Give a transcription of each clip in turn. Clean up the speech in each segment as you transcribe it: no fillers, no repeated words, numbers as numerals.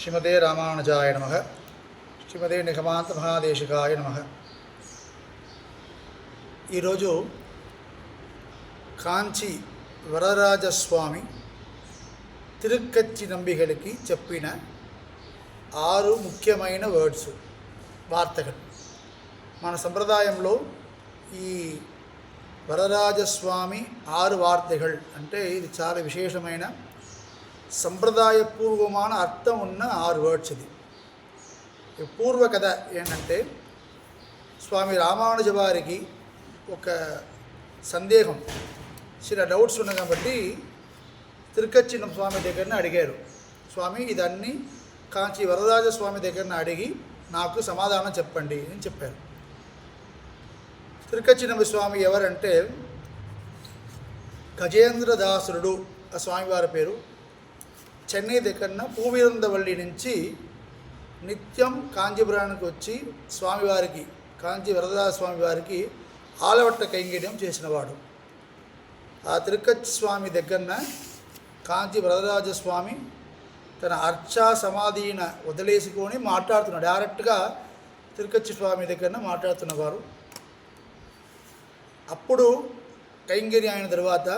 శ్రీమతే రామానుజాయ నమః. శ్రీమతే నిగమాంత మహాదేశికాయ నమః. ఈరోజు కాంచి వరరాజస్వామి తిరుక్కచ్చి నంబిగలికి చెప్పిన 6 ముఖ్యమైన వార్తలు. మన సంప్రదాయంలో ఈ వరరాజస్వామి 6 వార్తలు అంటే ఇది చాలా విశేషమైన సంప్రదాయపూర్వమైన అర్థం ఉన్న 6 వర్డ్స్. ఇది పూర్వ కథ ఏంటంటే, స్వామి రామానుజ వారికి ఒక సందేహం, చిన్న డౌట్స్ ఉన్నాయి కాబట్టి తిరుక్కచ్చిన స్వామి దగ్గరనే అడిగారు. స్వామి, ఇదన్నీ కాంచి వరరాజ స్వామి దగ్గరన అడిగి నాకు సమాధానం చెప్పండి అని చెప్పారు. తిరుక్కచ్చిన స్వామి ఎవరంటే గజేంద్రదాసురుడు ఆ స్వామివారి పేరు. చెన్నై దగ్గరన పూవిరందవల్లి నుంచి నిత్యం కాంచీపురానికి వచ్చి స్వామివారికి, కాంచి వరదరాజ స్వామివారికి ఆలవట్ట కైంకర్యం చేసినవాడు. ఆ తిరుక్కచ్చి స్వామి దగ్గరన కాంచి వరదరాజస్వామి తన అర్చా సమాధిన వదిలేసుకొని మాట్లాడుతున్నాడు. డైరెక్ట్గా తిరుక్కచ్చి స్వామి దగ్గరన మాట్లాడుతున్నవారు. అప్పుడు కైంకర్యం అయిన తర్వాత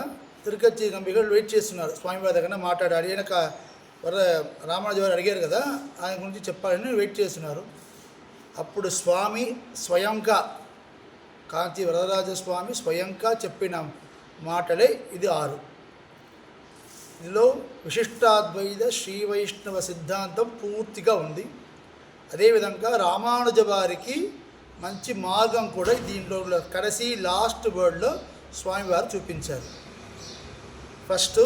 తిరుక్కచ్చి నంబిగలు వెయిట్ చేస్తున్నారు. స్వామివారి దగ్గర మాట్లాడాలి, ఈయన రామానుజ వారు అడిగారు కదా, ఆయన గురించి చెప్పాలని వెయిట్ చేస్తున్నారు. అప్పుడు స్వామి స్వయంగా, కాంచి వరదరాజస్వామి స్వయంగా చెప్పిన మాటలే ఇది 6. ఇందులో విశిష్టాద్వైత శ్రీ వైష్ణవ సిద్ధాంతం పూర్తిగా ఉంది. అదేవిధంగా రామానుజ వారికి మంచి మార్గం కూడా దీంట్లో కడసి లాస్ట్ వర్డ్లో స్వామివారు చూపించారు. ఫస్ట్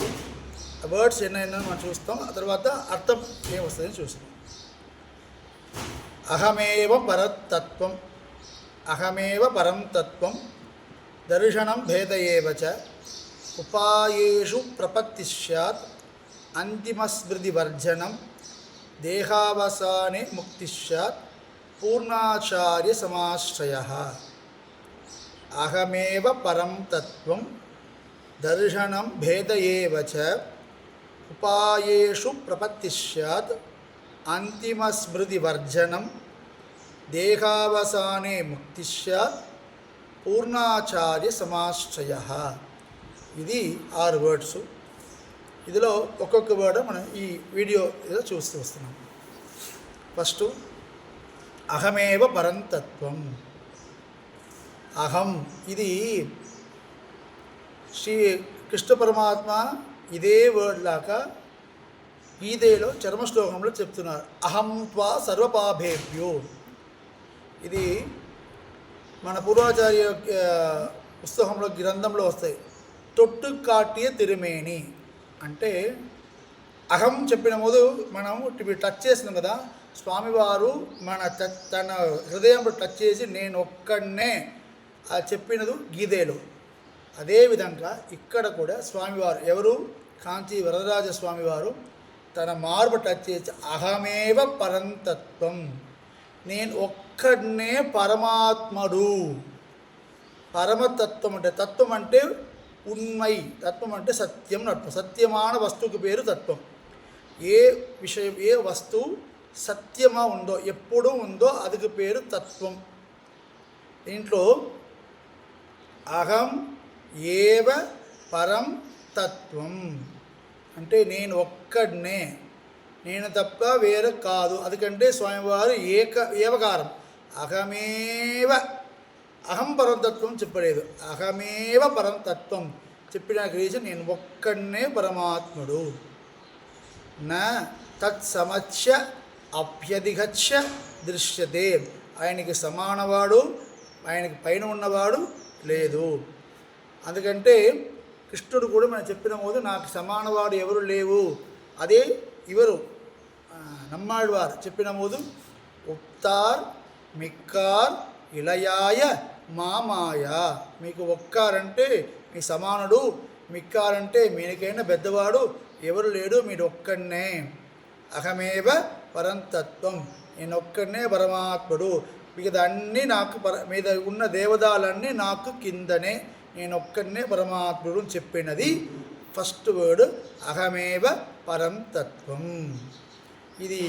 వర్డ్స్ ఎన్నైనా మనం చూస్తాం, ఆ తర్వాత అర్థం ఏమొస్తుందని చూస్తాం. అహమేవ పరతత్వం, అహమేవ పరం తత్వం, దర్శనం భేదయేవ చ, ఉపాయేషు ప్రపత్తి స్యాత్, అంతిమస్మృతి వర్జనం, దేహావసానే ముక్తి స్యాత్, పూర్ణాచార్య సమాశ్రయః. అహమేవ పరం తత్వం, దర్శనం భేదయేవ చ, ఉపాయేషు ప్రపత్తి స్యాత్, అంతిమస్మృతి వర్జనం, దేహావసానే ముక్తి స్యాత్, పూర్ణాచార్య సమాశ్రయః. ఇది 6 వర్డ్స్. ఇందులో ఒక్కొక్క వర్డ్ మనం ఈ వీడియో చూస్తూ వస్తున్నాం. ఫస్ట్ అహమేవ పరంతత్వం. అహం, ఇది శ్రీ కృష్ణ పరమాత్మ ఇదే వర్డ్ లాగా గీతలో చర్మశ్లోకంలో చెప్తున్నారు. అహం త్వా సర్వపాపేభ్యో. ఇది మన పూర్వాచార్య పుస్తకంలో గ్రంథంలో వస్తాయి. తొట్టు కాటియ తిరుమేని అంటే అహం చెప్పిన ముందు మనం టచ్ చేసినాం కదా, స్వామివారు తన హృదయంలో టచ్ చేసి నేను ఒక్కడనే చెప్పినది గీతలో. అదేవిధంగా ఇక్కడ కూడా స్వామివారు ఎవరు, కాంచి వరదరాజ స్వామివారు తన మార్పు టచ్ చేసి అహమేవ పరంతత్వం, నేను ఒక్కడనే పరమాత్ముడు. పరమతత్వం అంటే, తత్వం అంటే ఉన్మై, తత్వం అంటే సత్యం అర్థం. సత్యమైన వస్తువుకి పేరు తత్వం. ఏ విషయం, ఏ వస్తువు సత్యమా ఉందో, ఎప్పుడూ ఉందో అదికి పేరు తత్వం. దీంట్లో అహం ఏవ పరం తత్వం అంటే నేను ఒక్కడనే, నేను తప్ప వేరే కాదు. అందుకంటే స్వామివారు ఏవకారం. అహమేవ, అహం పరం తత్వం చెప్పలేదు, అహమేవ పరం తత్వం చెప్పిన రీజన్ నేను ఒక్కడనే పరమాత్ముడు. నా తత్సమస్య అభ్యధిగచ్చ దృశ్యతే. ఆయనకి సమానవాడు, ఆయనకి పైన ఉన్నవాడు లేదు. అందుకంటే కృష్ణుడు కూడా మనం చెప్పిన పోదు నాకు సమానవాడు ఎవరు లేవు. అదే ఇవరు నమ్మాళ్వారు చెప్పిన పోదు ఉప్తార్ మిక్కార్ ఇలయాయ మామాయ. మీకు ఒక్కారంటే మీ సమానుడు, మిక్కారంటే మీకైనా పెద్దవాడు ఎవరు లేడు, మీరు ఒక్కడనే. అహమేవ పరంతత్వం, నేను ఒక్కడనే పరమాత్ముడు. మిగతా అన్నీ నాకు మీద ఉన్న దేవదాలన్నీ నాకు కిందనే, నేను ఒక్కడనే పరమాత్ముడు చెప్పినది ఫస్ట్ వర్డ్ అహమేవ పరం తత్వం. ఇది